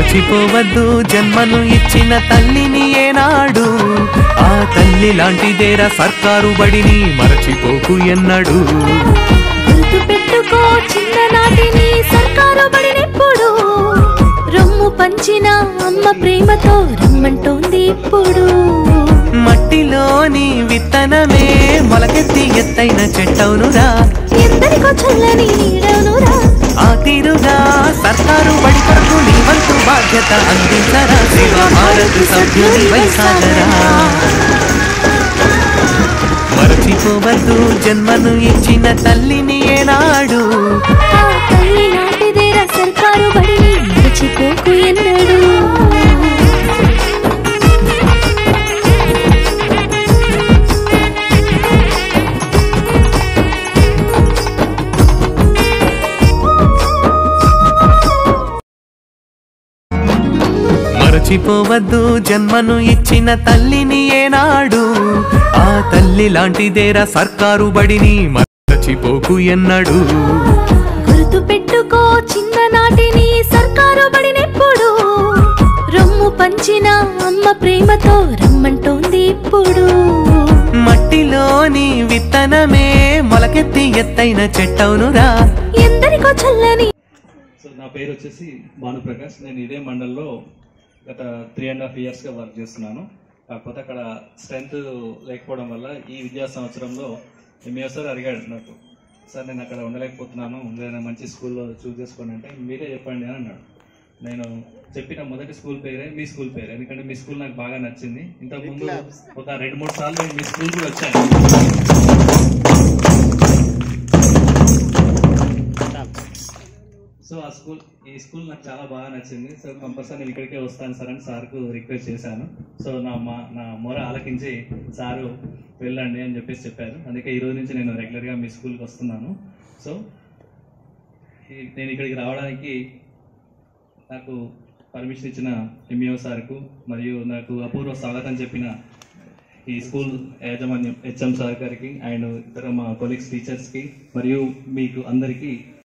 మరచిపోవద్దు జన్మను ఇచ్చిన తల్లిని ఏనాడు, ఆ తల్లి లాంటిదేరా సర్కారు బడిని మరచిపోకు ఎన్నడు. గుర్తు పెట్టుకో చిన్ననాటిని సర్కారు బడినెప్పుడు, రొమ్ము పంచిన అమ్మ ప్రేమతో రమ్మంటోంది ఇప్పుడు. మట్టిలోని విత్తనమే మొలకెత్తి ఎత్తైన చెట్టవునురా, ఎందరికో చల్లని నీడవునురా. ఆ తీరుగా సర్కారు బడి కొరకు నీ వంతు బాధ్యత అందించరా, శివ భారత్ సభ్యుని వైసాగరా. మరచిపోవద్దు జన్మను ఇచ్చిన తల్లిని ఏనాడు, ఆ తల్లి నాటిదేరా సర్కారు బడిని మరచిపోకు ఎన్నడు. మరచిపోవద్దు జన్మను ఇచ్చిన తల్లిని ఏనాడు, ఆ తల్లి లాంటిదేరా సర్కారు బడిని మరచిపోకు ఎన్నడు. గుర్తు పెట్టుకో చిన్ననాటిని సర్కారు బడినెప్పుడు, రొమ్ము పంచిన అమ్మ ప్రేమతో రమ్మంటోంది ఇప్పుడు. మట్టిలోని విత్తనమే మొలకెత్తి ఎత్తైన చెట్టవునురా, ఎందరికో చల్లని. నా పేరు వచ్చేసి భానుప్రకాష్. నేను ఇదే మండల్లో గత 3.5 yearsగా వర్క్ చేస్తున్నాను. కాకపోతే అక్కడ స్ట్రెంత్ లేకపోవడం వల్ల ఈ విద్యా సంవత్సరంలో ఎంఏ సార్ అడిగాడు నాకు, సార్ నేను అక్కడ ఉండలేకపోతున్నాను, ఏదైనా మంచి స్కూల్లో చూస్ చేసుకోండి అంటే మీరే చెప్పండి అని అన్నాడు. నేను చెప్పిన మొదటి స్కూల్ పేరే మీ స్కూల్ పేరు, ఎందుకంటే మీ స్కూల్ నాకు బాగా నచ్చింది. ఇంతకుముందు ఒక 2-3 సార్లు మీ స్కూల్ కూడా వచ్చాను. సో ఈ స్కూల్ నాకు చాలా బాగా నచ్చింది. సో కంపల్సరీ నేను ఇక్కడికే వస్తాను సార్ అని సార్కు రిక్వెస్ట్ చేశాను. సో నా మొర ఆలకించి సారు వెళ్ళండి అని చెప్పారు. అందుకే ఈ రోజు నుంచి నేను రెగ్యులర్గా మీ స్కూల్కి వస్తున్నాను. సో నేను ఇక్కడికి రావడానికి నాకు పర్మిషన్ ఇచ్చిన ఎంఈఓ సార్కు, మరియు నాకు అపూర్వ స్వాగతం చెప్పిన ఈ స్కూల్ యాజమాన్యం హెచ్ఎం సార్ గారికి అండ్ ఇతర మా కొలీగ్స్ టీచర్స్కి మరియు మీకు అందరికీ